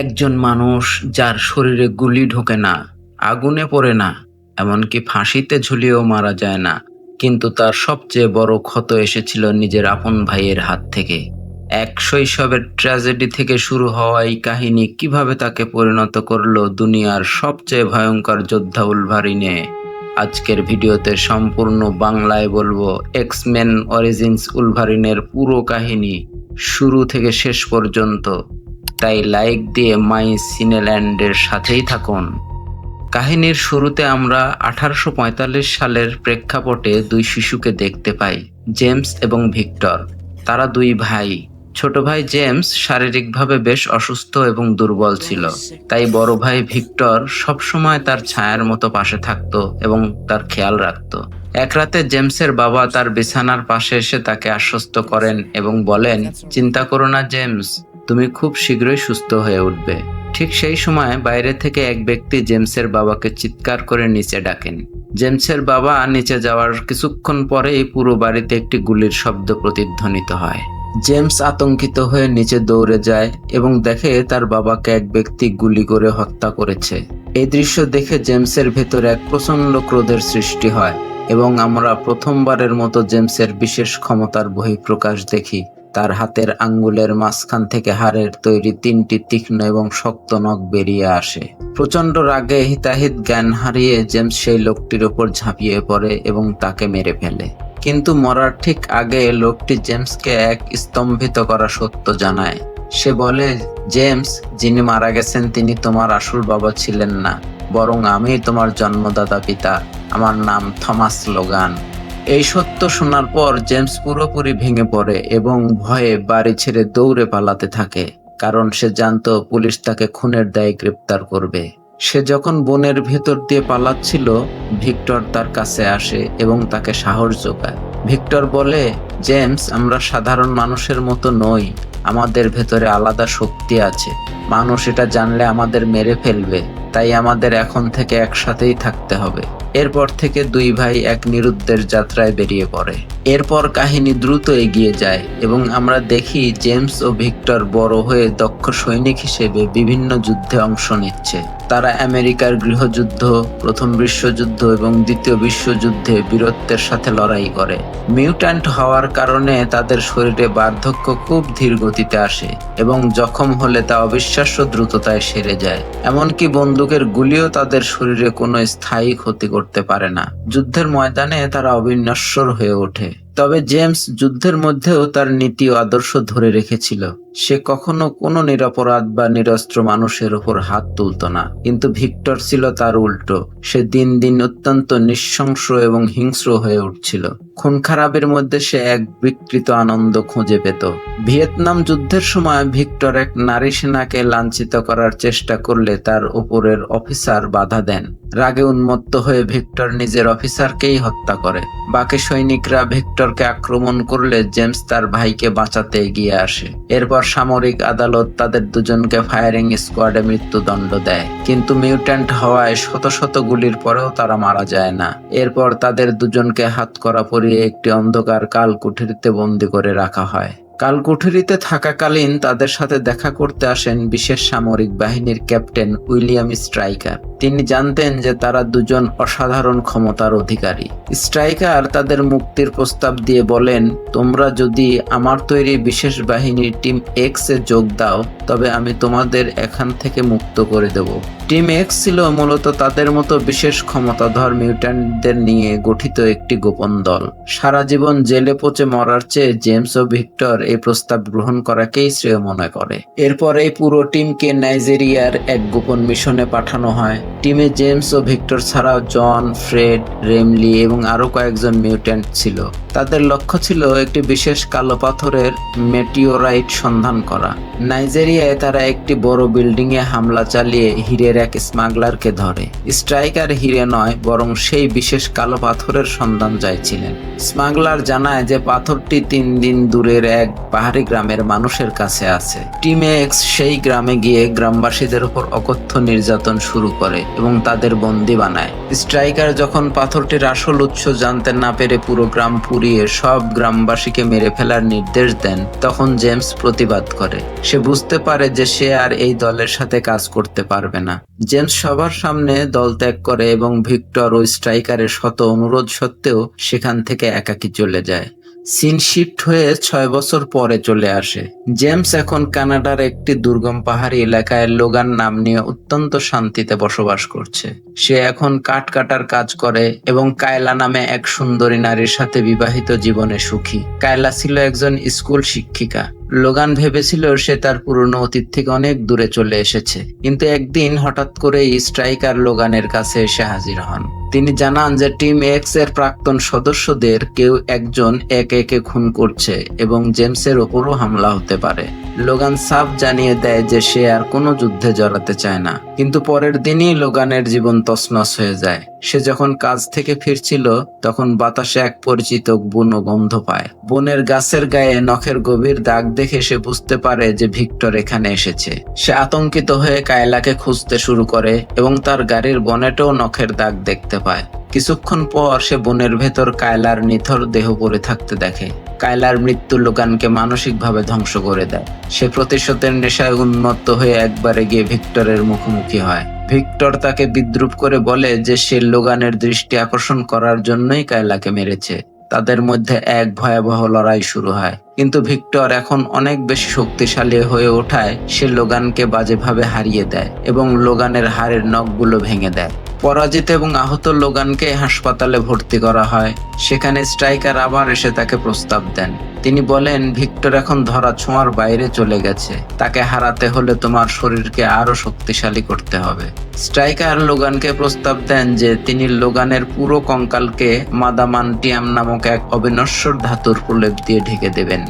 একজন মানুষ যার শরীরে গুলি ঢোকে না, আগুনে পড়ে না, এমনকি ফাঁসিতে ঝুলিয়েও মারা যায় না, কিন্তু তার সবচেয়ে বড় ক্ষত এসেছিল নিজের আপন ভাইয়ের হাত থেকে। এক শৈশবের ট্র্যাজেডি থেকে শুরু হওয়া এই কাহিনী কিভাবে তাকে পরিণত করলো দুনিয়ার সবচেয়ে ভয়ঙ্কর যোদ্ধা উলভারিনে। আজকের ভিডিওতে সম্পূর্ণ বাংলায় বলবো এক্স-মেন অরিজিনস উলভারিনের পুরো কাহিনী, শুরু থেকে শেষ পর্যন্ত। তাই লাইক দিয়ে মাই সিনেল্যান্ডের সাথেই থাকুন। কাহিনীর শুরুতে আমরা 1845 সালের প্রেক্ষাপটে দুই শিশুকে দেখতে পাই, জেমস এবং ভিক্টর। তারা দুই ভাই। ছোট ভাই জেমস শারীরিকভাবে বেশ অসুস্থ এবং দুর্বল ছিল, তাই বড় ভাই ভিক্টর সবসময় তার ছায়ার মতো পাশে থাকতো এবং তার খেয়াল রাখতো। এক রাতে জেমসের বাবা তার বিছানার পাশে এসে তাকে আশ্বস্ত করেন এবং বলেন, চিন্তা করো না জেমস, তুমি খুব শীঘ্রই সুস্থ হয়ে উঠবে। ঠিক সেই সময় বাইরে থেকে এক ব্যক্তি জেমসের বাবাকে চিৎকার করে নিচে ডাকেন। জেমসের বাবা নিচে যাওয়ার কিছুক্ষণ পরেই পুরো বাড়িতে একটি গুলির শব্দ প্রতিধ্বনিত হয়। জেমস আতঙ্কিত হয়ে নিচে দৌড়ে যায় এবং দেখে তার বাবাকে এক ব্যক্তি গুলি করে হত্যা করেছে। এই দৃশ্য দেখে জেমসের ভেতরে এক প্রচন্ড ক্রোধের সৃষ্টি হয় এবং আমরা প্রথমবারের মতো জেমসের বিশেষ ক্ষমতার বহিঃপ্রকাশ দেখি। তার হাতের আঙ্গুলের মাঝখান থেকে হাড়ের তৈরি 3টি তীক্ষ্ণ এবং শক্ত নখ বেরিয়ে আসে। প্রচন্ড রাগে হিতাহিত জ্ঞান হারিয়ে জেমস সেই লোকটির ওপর ঝাঁপিয়ে পড়ে এবং তাকে মেরে ফেলে। কিন্তু মরার ঠিক আগে লোকটি জেমসকে এক স্তম্ভিত করা সত্য জানায়। সে বলে, জেমস, যিনি মারা গেছেন তিনি তোমার আসল বাবা ছিলেন না, বরং আমি তোমার জন্মদাতা পিতা। আমার নাম থমাস লোগান। এই সত্য শোনার পর জেমস পুরোপুরি ভেঙে পড়ে এবং ভয়ে বাড়ি ছেড়ে দৌড়ে পালাতে থাকে, কারণ সে জানতো পুলিশ তাকে খুনের দায়ে গ্রেপ্তার করবে। সে যখন বনের ভেতর দিয়ে পালাচ্ছিল, ভিক্টর তার কাছে আসে এবং তাকে সাহস যোগায়। ভিক্টর বলে, জেমস, আমরা সাধারণ মানুষের মতো নই, আমাদের ভেতরে আলাদা শক্তি আছে। মানুষ এটা জানলে আমাদের মেরে ফেলবে, তাই আমাদের এখন থেকে একসাথেই থাকতে হবে। এরপর থেকে দুই ভাই এক নিরুদ্দেশ যাত্রায় বেরিয়ে পড়ে। এরপর কাহিনী দ্রুত এগিয়ে যায় এবং আমরা দেখি জেমস ও ভিক্টর বড় হয়ে দক্ষ সৈনিক হিসেবে বিভিন্ন যুদ্ধে অংশ নিচ্ছে। তারা আমেরিকার গৃহযুদ্ধ, প্রথম বিশ্বযুদ্ধ এবং দ্বিতীয় বিশ্বযুদ্ধে বীরত্বের সাথে লড়াই করে। মিউট্যান্ট হওয়ার কারণে তাদের শরীরে বার্ধক্য খুব ধীর গতিতে আসে এবং জখম হলে তা অবিশ্বাস্য দ্রুততায় সেরে যায়। এমনকি বন্দুকের গুলিও তাদের শরীরে কোনো স্থায়ী ক্ষতি করতে পারে না। যুদ্ধের ময়দানে তারা অবিনশ্বর হয়ে ওঠে। তবে জেমস যুদ্ধের মধ্যেও তার নীতি ও আদর্শ ধরে রেখেছিল। সে কখনো কোনো নিরপরাধ বা নিরস্ত্র মানুষের উপর হাত তুলত না। কিন্তু ভিক্টর ছিল তার উল্টো। সে দিন দিন অত্যন্ত নৃশংস এবং হিংস্র হয়ে উঠছিল। খুন খারাপের মধ্যে সে এক বিকৃত আনন্দ খুঁজে পেত। ভিয়েতনাম যুদ্ধের সময় ভিক্টর এক নারী সেনাকে লাঞ্ছিত করার চেষ্টা করলে তার উপরের অফিসার বাধা দেন। রাগে উন্মত্ত হয়ে ভিক্টর নিজের অফিসারকেই হত্যা করে। বাকি সৈনিকরা ভিক্টরকে আক্রমণ করলে জেমস তার ভাইকে বাঁচাতে এগিয়ে আসে। এরপর সামরিক আদালত তাদের দুজনকে ফায়ারিং স্কোয়াডে মৃত্যুদণ্ড দেয়। কিন্তু মিউট্যান্ট হওয়ায় শত শত গুলির পরেও তারা মারা যায় না। এরপর তাদের দুজনকে হাতকড়া পরিয়ে একটি অন্ধকার কালকুঠরিতে বন্দী করে রাখা হয়। কালকুঠরিতে থাকাকালীন তাদের সাথে দেখা করতে আসেন বিশেষ সামরিক বাহিনীর ক্যাপ্টেন উইলিয়াম স্ট্রাইকার। তিনি জানতেন যে তারা দুজন অসাধারণ ক্ষমতার অধিকারী। স্ট্রাইকার তাদের মুক্তির প্রস্তাব দিয়ে বলেন, তোমরা যদি আমার তৈরি বিশেষ বাহিনীর টিম এক্স এ যোগ দাও, তবে আমি তোমাদের এখান থেকে মুক্ত করে দেব। টিম এক্স ছিল মূলত তাদের মতো বিশেষ ক্ষমতাধর মিউট্যান্টদের নিয়ে গঠিত একটি গোপন দল। সারা জীবন জেলে পচে মরার চেয়ে জেমস ও ভিক্টর এই প্রস্তাব গ্রহণ করাকেই শ্রেয় মনে করে। এরপর এই পুরো টিমকে নাইজেরিয়ার এক গোপন মিশনে পাঠানো হয়। টিমে জেমস ও ভিক্টর ছাড়াও জন, ফ্রেড, রেমলি এবং আরো কয়েকজন মিউট্যান্ট ছিল। তাদের লক্ষ্য ছিল একটি বিশেষ কালো পাথরের মেটিওরাইট সন্ধান করা। নাইজেরিয়ায় তারা একটি বড় বিল্ডিং এ হামলা চালিয়ে হীরের এক স্মাগলারকে ধরে। স্ট্রাইকার হিরে নয়, বরং সেই বিশেষ কালো পাথরের সন্ধান চাইছিলেন। স্মাগলার জানায় যে পাথরটি 3 দিন দূরের এক পাহাড়ি গ্রামের মানুষের কাছে আছে। টিম এক্স সেই গ্রামে গিয়ে গ্রামবাসীদের উপর অকথ্য নির্যাতন শুরু করে এবং তাদের বন্দী বানায়। স্ট্রাইকার যখন পাথরটির আসল উৎস জানতে না পেরে পুরো গ্রাম পুড়িয়ে উড়িয়ে সব গ্রামবাসীকে মেরে ফেলার নির্দেশ দেন, তখন জেমস প্রতিবাদ করে। সে বুঝতে পারে যে সে আর এই দলের সাথে কাজ করতে পারবে না। জেমস সবার সামনে দল ত্যাগ করে এবং ভিক্টর ও স্ট্রাইকারের শত অনুরোধ সত্ত্বেও সেখান থেকে একাকী চলে যায়। সিন শিফট হয়ে 6 বছর পরে চলে আসে। জেমস এখন কানাডার একটি দুর্গম পাহাড়ি এলাকায় লোগান নাম নিয়ে অত্যন্ত শান্তিতে বসবাস করছে। সে এখন কাঠ কাটার কাজ করে এবং কায়লা নামে এক সুন্দরী নারীর সাথে বিবাহিত জীবনে সুখী। কায়লা ছিল একজন স্কুল শিক্ষিকা। লোগান ভেবেছিল সে তার পুরনো অতীত থেকে অনেক দূরে চলে এসেছে, কিন্তু একদিন হঠাৎ করেই স্ট্রাইকার লোগানের কাছে এসে হাজির হন। তিনি জানান যে টিম এক্স এর প্রাক্তন সদস্যদের কেউ একজন একে একে খুন করছে এবং জেমসের ওপরও হামলা হতে পারে। লোগান সাফ জানিয়ে দেয় যে সে আর কোনো যুদ্ধে জড়াতে চায় না, কিন্তু পরের দিনই লোগানের জীবন তছনছ হয়ে যায়। সে যখন কাজ থেকে ফিরছিল তখন বাতাসে এক পরিচিত বুনো গন্ধ পায়। বনের গাছের গায়ে নখের গভীর দাগ দেখে সে বুঝতে পারে যে ভিক্টর এখানে এসেছে। সে আতঙ্কিত হয়ে কায়লাকে খুঁজতে শুরু করে এবং তার গাড়ির বনেটেও নখের দাগ দেখতে পায়। কিছুক্ষণ পর সে বনের ভেতর কায়লার নিথর দেহ পড়ে থাকতে দেখে। কায়লার মৃত্যু লোগানকে মানসিকভাবে ধ্বংস করে দেয়। সে প্রতিশোধের নেশায় উন্মত্ত হয়ে একবারে গিয়ে ভিক্টরের মুখোমুখি হয়। ভিক্টর তাকে বিদ্রূপ করে বলে যে সে লোগানের দৃষ্টি আকর্ষণ করার জন্যই কায়লাকে মেরেছে। তাদের মধ্যে এক ভয়াবহ লড়াই শুরু হয়, কিন্তু ভিক্টর এখন অনেক বেশি শক্তিশালী হয়ে ওঠায় সে লোগানকে বাজেভাবে হারিয়ে দেয় এবং লোগানের হাড়ের নখগুলো ভেঙে দেয়। পরাজিত এবং আহত লোগানকে হাসপাতালে ভর্তি করা হয়। সেখানে স্ট্রাইকার আবার এসে তাকে প্রস্তাব দেন। তিনি বলেন, ভিক্টর এখন ধরা ছোঁয়ার বাইরে চলে গেছে। তাকে হারাতে হলে তোমার শরীরকে আরো শক্তিশালী করতে হবে। স্ট্রাইকার লোগানকে প্রস্তাব দেন যে তিনি লোগানের পুরো কঙ্কালকে মাদামান্টিয়াম নামক এক অবিনশ্বর ধাতুর প্রলেপ দিয়ে ঢেকে দেবেন।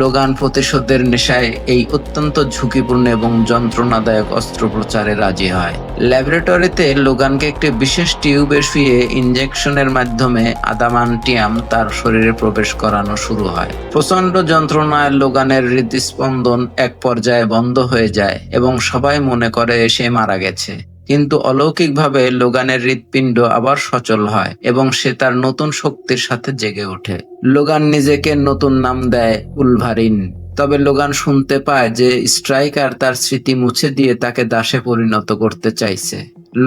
লোগান প্রতিশোধের নেশায় এই অত্যন্ত ঝুঁকিপূর্ণ এবং যন্ত্রণাদায়ক অস্ত্রোপচারে রাজি হয়। ল্যাবরেটরিতে লোগানকে একটি বিশেষ টিউবে শুয়ে ইনজেকশনের মাধ্যমে আদামান্টিয়াম তার শরীরে প্রবেশ করানো শুরু হয়। প্রচন্ড যন্ত্রণায় লোগানের হৃদস্পন্দন এক পর্যায়ে বন্ধ হয়ে যায় এবং সবাই মনে করে সে মারা গেছে। কিন্তু অলৌকিকভাবে লোগানের হৃৎপিণ্ড আবার সচল হয় এবং সে তার নতুন শক্তির সাথে জেগে ওঠে। লোগান নিজেকে নতুন নাম দেয় উলভারিন। তবে লোগান শুনতে পায় যে স্ট্রাইকার তার স্মৃতি মুছে দিয়ে তাকে দাসে পরিণত করতে চাইছে।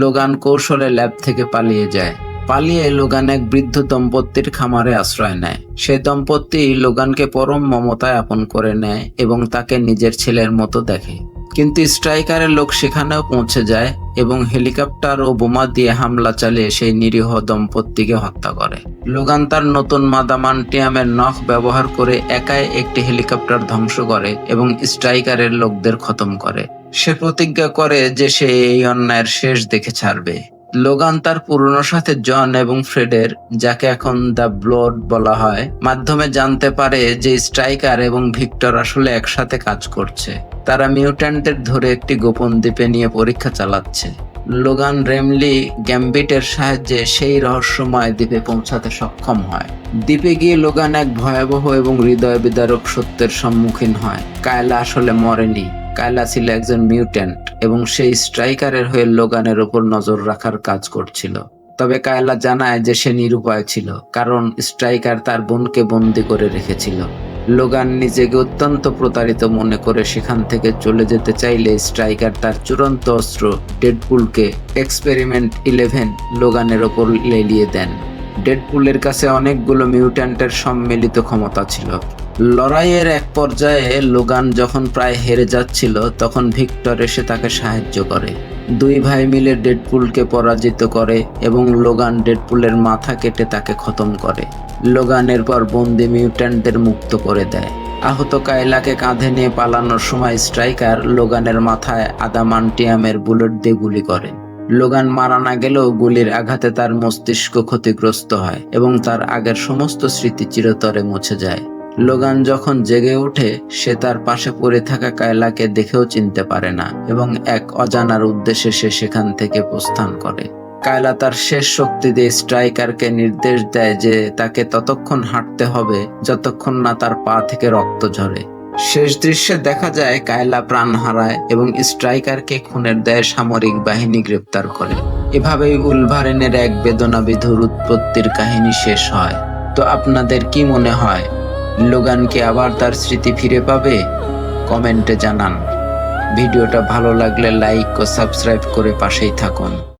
লোগান কৌশলে ল্যাব থেকে পালিয়ে যায়। পালিয়ে লোগান এক বৃদ্ধ দম্পতির খামারে আশ্রয় নেয়। সেই দম্পতি লোগানকে পরম মমতায় আপন করে নেয় এবং তাকে নিজের ছেলের মতো দেখে। কিন্তু স্ট্রাইকারের লোক সেখানেও পৌঁছে যায় এবং হেলিকপ্টার ও বোমা দিয়ে হামলা চালিয়ে সেই নিরীহ দম্পতিকে হত্যা করে। লোগান তার নতুন মাদামান্টিয়ামের নখ ব্যবহার করে একাই একটি হেলিকপ্টার ধ্বংস করে এবং স্ট্রাইকারের লোকদের খতম করে। সে প্রতিজ্ঞা করে যে সে এই অন্যায়ের শেষ দেখে ছাড়বে। লোগান তার পুরনো সাথে জন এবং ফ্রেডের, যাকে এখন দ্য ব্লোড বলা হয়, মাধ্যমে জানতে পারে যে স্ট্রাইকার এবং ভিক্টর আসলে একসাথে কাজ করছে। তারা মিউট্যান্টদের ধরে একটি গোপন দ্বীপে নিয়ে পরীক্ষা চালাচ্ছে। লোগান রেমলি গ্যাম্বিটের সাহায্যে সেই রহস্যময় দ্বীপে পৌঁছাতে সক্ষম হয়। দ্বীপে গিয়ে লোগান এক ভয়াবহ এবং হৃদয় বিদারক সত্যের সম্মুখীন হয়। কায়লা আসলে মরেনি। কায়লা ছিল একজন মিউট্যান্ট এবং সেই স্ট্রাইকারের হয়ে লোগানের উপর নজর রাখার কাজ করছিল। তবে কায়লা জানায় যে সে নিরুপায় ছিল, কারণ স্ট্রাইকার তার বোনকে বন্দী করে রেখেছিল। লোগান নিজেকে অত্যন্ত প্রতারিত মনে করে সেখান থেকে চলে যেতে চাইলে স্ট্রাইকার তার চূড়ান্ত অস্ত্র ডেডপুলকে এক্সপেরিমেন্ট 11 লোগানের ওপর লেলিয়ে দেন। ডেডপুলের কাছে অনেকগুলো মিউট্যান্টের সম্মিলিত ক্ষমতা ছিল। লড়াইয়ের এক পর্যায়ে লোগান যখন প্রায় হেরে যাচ্ছিল তখন ভিক্টর এসে তাকে সাহায্য করে। দুই ভাই মিলে ডেডপুলকে পরাজিত করে এবং লোগান ডেডপুলের মাথা কেটে তাকে খতম করে। লোগান এরপর বন্দি মিউট্যান্টদের মুক্ত করে দেয়। আহত কায়লাকে কাঁধে নিয়ে পালানোর সময় স্ট্রাইকার লোগানের মাথায় আদামান্টিয়ামের বুলেট দিয়ে গুলি করে। লোগান মারা না গেলেও গুলির আঘাতে তার মস্তিষ্ক ক্ষতিগ্রস্ত হয় এবং তার আগের সমস্ত স্মৃতি চিরতরে মুছে যায়। লোগান যখন জেগে ওঠে সে তার পাশে পড়ে থাকা কায়লাকে দেখেও চিনতে পারে না এবং এক অজানার উদ্দেশ্যে সে সেখান থেকে প্রস্থান করে। কায়লা তার শেষ শক্তি দিয়ে স্ট্রাইকারকে নির্দেশ দেয় যে তাকে ততক্ষণ হাঁটতে হবে যতক্ষণ না তার পা থেকে রক্ত ঝরে। শেষ দৃশ্যে দেখা যায় কায়লা প্রাণ হারায় এবং স্ট্রাইকারকে খুনের দায়ে সামরিক বাহিনী গ্রেপ্তার করে। এভাবেই উলভারিনের এক বেদনাবিধুর উৎপত্তির কাহিনী শেষ হয়। তো আপনাদের কি মনে হয়, লোগান কি আবার তার স্মৃতি ফিরে পাবে? কমেন্টে জানান। ভিডিওটা ভালো লাগলে লাইক ও সাবস্ক্রাইব করে পাশেই থাকুন।